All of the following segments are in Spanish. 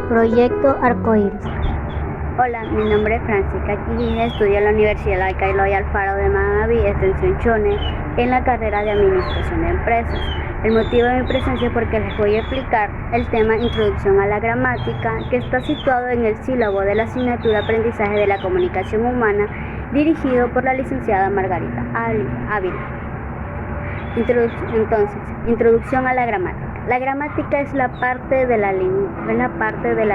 Proyecto Arcoíris. Hola, mi nombre es Francisca Quijís, estudio en la Universidad Laica Eloy Alfaro de Manabí, extensión Chone, en la carrera de Administración de Empresas. El motivo de mi presencia es porque les voy a explicar el tema Introducción a la Gramática, que está situado en el sílabo de la asignatura Aprendizaje de la Comunicación Humana, dirigido por la licenciada Margarita Ávila. Introducción a la gramática. La gramática es la parte de la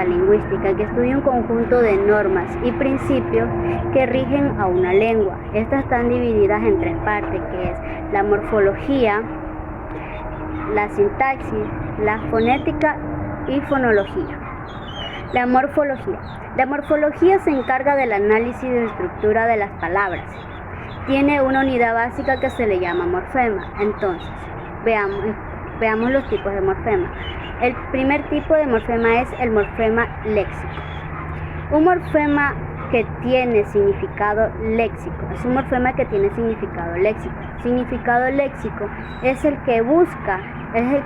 lingüística que estudia un conjunto de normas y principios que rigen a una lengua. Estas están divididas en tres partes, que es la morfología, la sintaxis, la fonética y fonología. La morfología. La morfología se encarga del análisis de la estructura de las palabras. Tiene una unidad básica que se le llama morfema. Entonces, veamos los tipos de morfema. El primer tipo de morfema es el morfema léxico. Un morfema que tiene significado léxico. Es un morfema que tiene significado léxico. Significado léxico es el que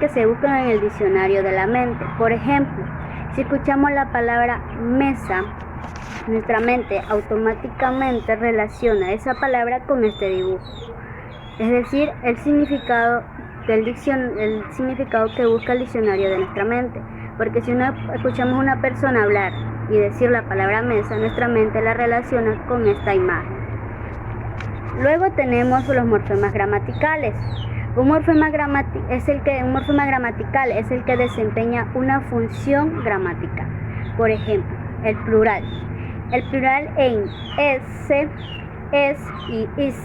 se busca en el diccionario de la mente. Por ejemplo, si escuchamos la palabra mesa, nuestra mente automáticamente relaciona esa palabra con este dibujo. Es decir, el significado que busca el diccionario de nuestra mente. Porque si escuchamos a una persona hablar y decir la palabra mesa, nuestra mente la relaciona con esta imagen. Luego tenemos los morfemas gramaticales. Un morfema gramatical es el que desempeña una función gramatical. Por ejemplo, el plural. El plural en es y es,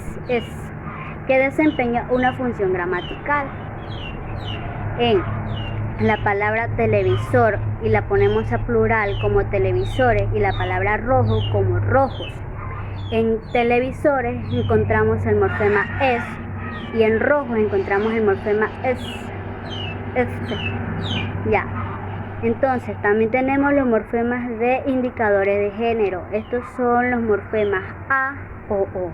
que desempeña una función gramatical. En la palabra televisor y la ponemos a plural como televisores y la palabra rojo como rojos. En televisores encontramos el morfema es y en rojos encontramos el morfema ya. Entonces, también tenemos los morfemas de indicadores de género. Estos son los morfemas a o o.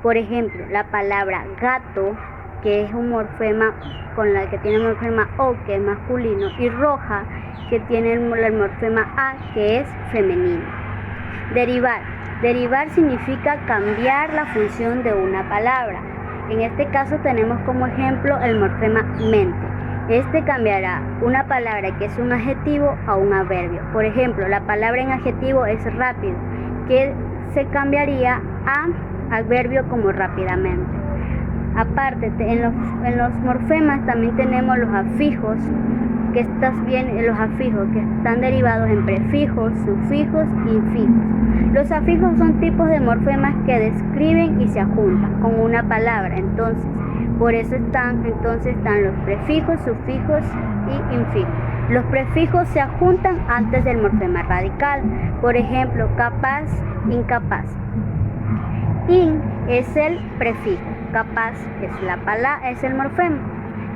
Por ejemplo, la palabra gato, que es un morfema con la que tiene el morfema o, que es masculino, y roja, que tiene el morfema a, que es femenino. Derivar. Derivar significa cambiar la función de una palabra. En este caso tenemos como ejemplo el morfema mente. Este cambiará una palabra que es un adjetivo a un adverbio. Por ejemplo, la palabra en adjetivo es rápido, que se cambiaría a adverbio como rápidamente. Aparte, en los morfemas también tenemos los afijos, que están derivados en prefijos, sufijos e infijos. Los afijos son tipos de morfemas que describen y se adjuntan con una palabra. Por eso están los prefijos, sufijos y infijos. Los prefijos se adjuntan antes del morfema radical. Por ejemplo, capaz, incapaz. In es el prefijo, capaz es el morfema.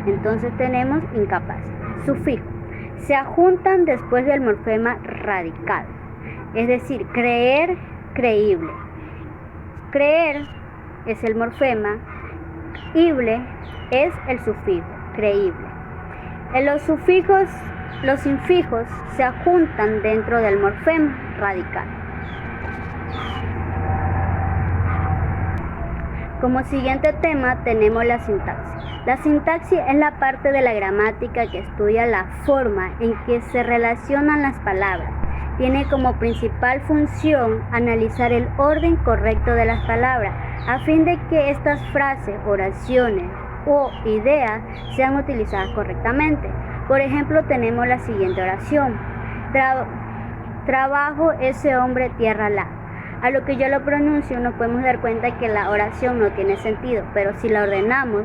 Entonces tenemos incapaz. Sufijo. Se adjuntan después del morfema radical. Es decir, creer, creíble. Creer es el morfema. Ible es el sufijo, creíble. Los infijos se adjuntan dentro del morfema radical. Como siguiente tema tenemos la sintaxis. La sintaxis es la parte de la gramática que estudia la forma en que se relacionan las palabras. Tiene como principal función analizar el orden correcto de las palabras, a fin de que estas frases, oraciones o ideas sean utilizadas correctamente. Por ejemplo, tenemos la siguiente oración. Trabajo ese hombre, tierra la. A lo que yo lo pronuncio nos podemos dar cuenta que la oración no tiene sentido, pero si la ordenamos,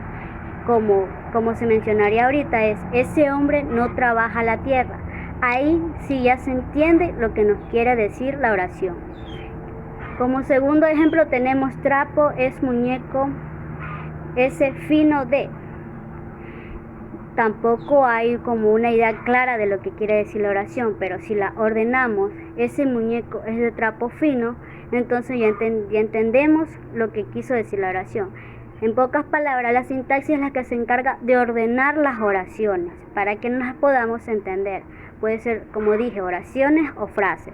como se mencionaría ahorita, es ese hombre no trabaja la tierra. Ahí sí ya se entiende lo que nos quiere decir la oración. Como segundo ejemplo tenemos trapo es muñeco, ese fino de. Tampoco hay como una idea clara de lo que quiere decir la oración, pero si la ordenamos, ese muñeco es de trapo fino, entonces ya entendemos lo que quiso decir la oración. En pocas palabras, la sintaxis es la que se encarga de ordenar las oraciones para que nos podamos entender. puede ser, como dije, oraciones o frases.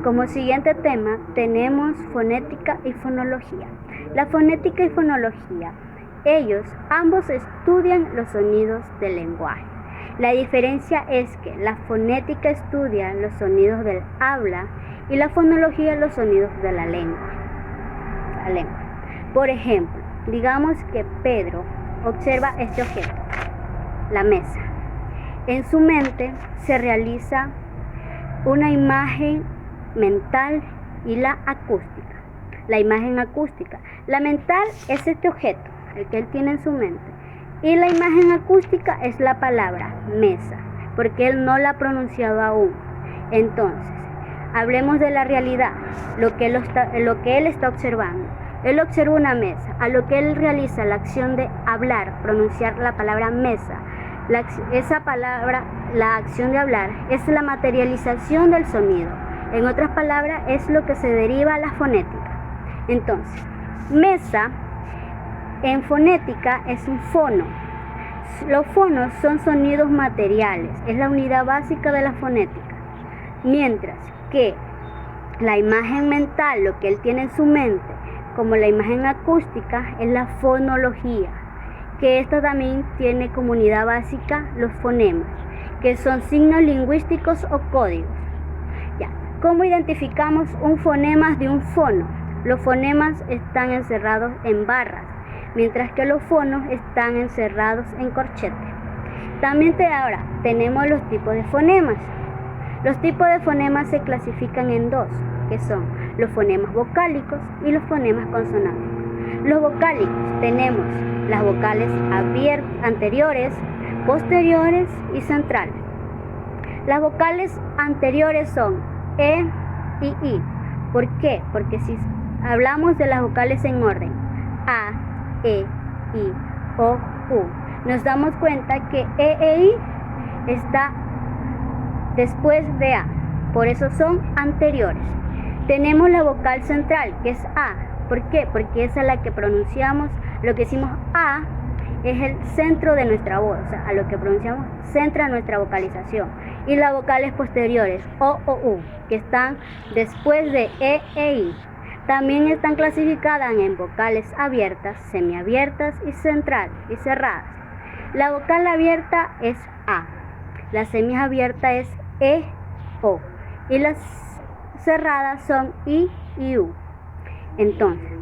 Como siguiente tema tenemos fonética y fonología. La fonética y fonología, ellos ambos estudian los sonidos del lenguaje. La diferencia es que la fonética estudia los sonidos del habla y la fonología los sonidos de la lengua. Por ejemplo, digamos que Pedro observa este objeto, la mesa. En su mente se realiza una imagen mental y la acústica. La imagen acústica. La mental es este objeto, el que él tiene en su mente. Y la imagen acústica es la palabra mesa, porque él no la ha pronunciado aún. Entonces, hablemos de la realidad, lo que él está observando. Él observa una mesa, a lo que él realiza la acción de hablar, pronunciar la palabra mesa. Esa palabra, la acción de hablar, es la materialización del sonido. En otras palabras, es lo que se deriva a la fonética. Entonces, mesa en fonética es un fono. Los fonos son sonidos materiales, es la unidad básica de la fonética. Mientras que la imagen mental, lo que él tiene en su mente, como la imagen acústica, es la fonología, que esta también tiene como unidad básica los fonemas, que son signos lingüísticos o códigos. Ya. ¿Cómo identificamos un fonema de un fono? Los fonemas están encerrados en barras, mientras que los fonos están encerrados en corchetes. También ahora tenemos los tipos de fonemas. Los tipos de fonemas se clasifican en dos, que son los fonemas vocálicos y los fonemas consonánticos. Los vocálicos tenemos las vocales anteriores, posteriores y centrales. Las vocales anteriores son E y I. ¿Por qué? Porque si hablamos de las vocales en orden, A, E, I, O, U, nos damos cuenta que E I está después de A, por eso son anteriores. Tenemos la vocal central, que es A. ¿Por qué? Porque esa es la que pronunciamos, lo que decimos A es el centro de nuestra voz, o sea, a lo que pronunciamos centra nuestra vocalización. Y las vocales posteriores, O U, que están después de E I, también están clasificadas en vocales abiertas, semiabiertas y central y cerradas. La vocal abierta es A, la semiabierta es E, O, y las cerradas son I y U. Entonces,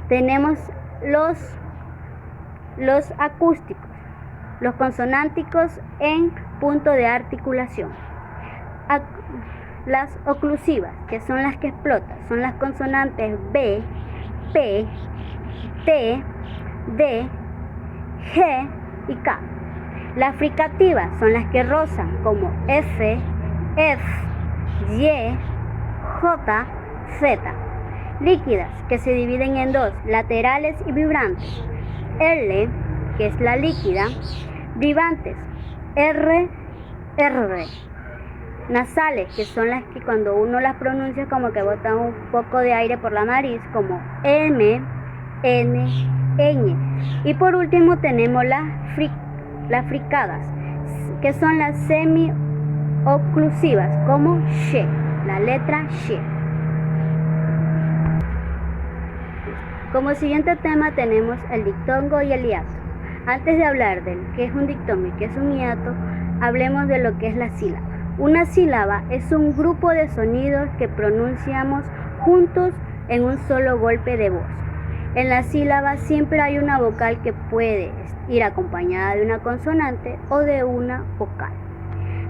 tenemos los acústicos, los consonánticos en punto de articulación. Las oclusivas, que son las que explotan, son las consonantes B, P, T, D, G y K. Las fricativas son las que rozan, como F, F, Y, J, Z. Líquidas, que se dividen en dos, laterales y vibrantes. L, que es la líquida, vibrantes, R, R. Nasales, que son las que cuando uno las pronuncia como que botan un poco de aire por la nariz, como M, N, Ñ. Y por último tenemos las fricadas, que son las semi-oclusivas, como Sh, la letra Sh. Como siguiente tema tenemos el dictongo y el hiato. Antes de hablar de qué es un dictongo y qué es un hiato, hablemos de lo que es la sílaba. Una sílaba es un grupo de sonidos que pronunciamos juntos en un solo golpe de voz. En la sílaba siempre hay una vocal que puede ir acompañada de una consonante o de una vocal.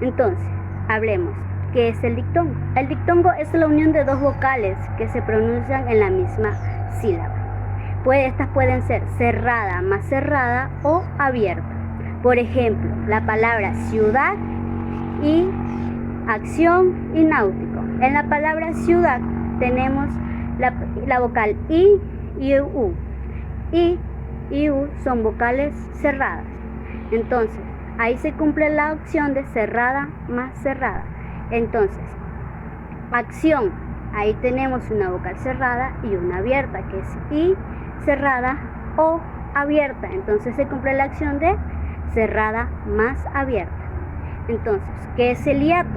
Entonces, hablemos. ¿Qué es el dictongo? El dictongo es la unión de dos vocales que se pronuncian en la misma sílaba. Estas pueden ser cerrada más cerrada o abierta. Por ejemplo, la palabra ciudad y acción y náutico. En la palabra ciudad tenemos la vocal I y U. I y U son vocales cerradas. Entonces, ahí se cumple la opción de cerrada más cerrada. Entonces, acción, ahí tenemos una vocal cerrada y una abierta, que es I cerrada o abierta. Entonces se cumple la acción de cerrada más abierta. Entonces, ¿qué es el hiato?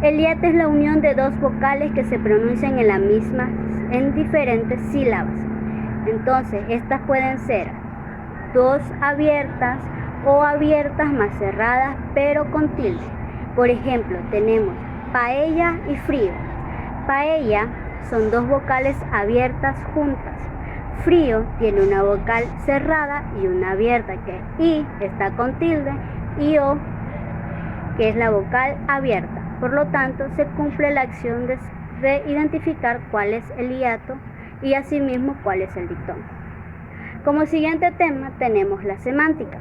El hiato es la unión de dos vocales que se pronuncian en diferentes sílabas. Entonces, estas pueden ser dos abiertas o abiertas más cerradas, pero con tilde. Por ejemplo, tenemos paella y frío. Paella son dos vocales abiertas juntas. Frío tiene una vocal cerrada y una abierta, que I está con tilde, y O, que es la vocal abierta. Por lo tanto, se cumple la acción de identificar cuál es el hiato y asimismo cuál es el dictongo. Como siguiente tema tenemos la semántica.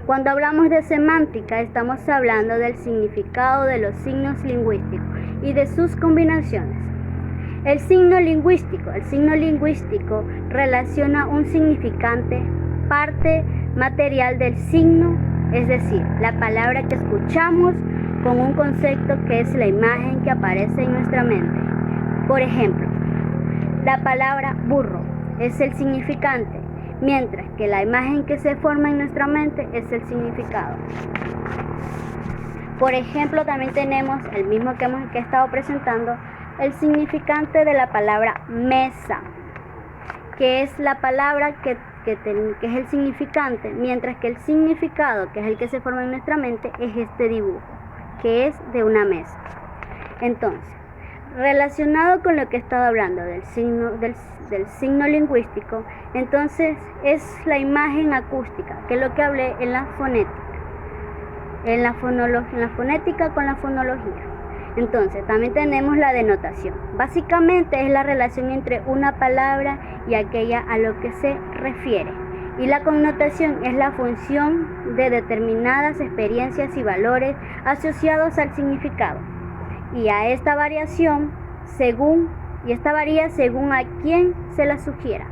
Cuando hablamos de semántica, estamos hablando del significado de los signos lingüísticos y de sus combinaciones. El signo lingüístico relaciona un significante, parte material del signo, es decir, la palabra que escuchamos, con un concepto que es la imagen que aparece en nuestra mente. Por ejemplo, la palabra burro es el significante, mientras que la imagen que se forma en nuestra mente es el significado. Por ejemplo, también tenemos el mismo que he estado presentando, el significante de la palabra mesa, que es la palabra que es el significante, mientras que el significado, que es el que se forma en nuestra mente, es este dibujo, que es de una mesa. Entonces, relacionado con lo que he estado hablando del signo lingüístico, entonces es la imagen acústica, que es lo que hablé en la fonética, en la fonética con la fonología. Entonces, también tenemos la denotación. Básicamente es la relación entre una palabra y aquella a lo que se refiere. Y la connotación es la función de determinadas experiencias y valores asociados al significado. Y a esta variación varía según a quién se la sugiera.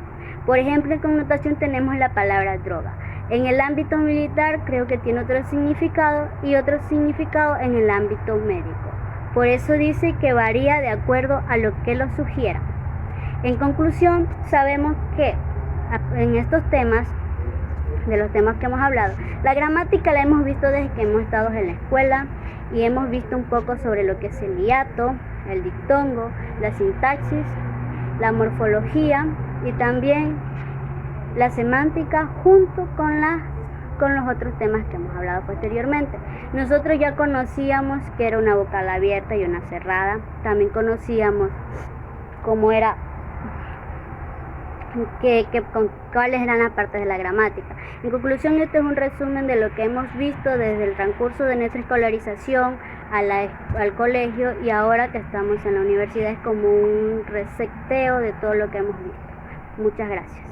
Por ejemplo, en connotación tenemos la palabra droga. En el ámbito militar creo que tiene otro significado y otro significado en el ámbito médico. Por eso dice que varía de acuerdo a lo que lo sugiera. En conclusión, sabemos que en estos temas, de los temas que hemos hablado, la gramática la hemos visto desde que hemos estado en la escuela y hemos visto un poco sobre lo que es el hiato, el dictongo, la sintaxis, la morfología y también la semántica junto con los otros temas que hemos hablado posteriormente. Nosotros ya conocíamos que era una vocal abierta y una cerrada. También conocíamos cómo era, cuáles eran las partes de la gramática. En conclusión, este es un resumen de lo que hemos visto desde el transcurso de nuestra escolarización al colegio, y ahora que estamos en la universidad es como un reseteo de todo lo que hemos visto. Muchas gracias.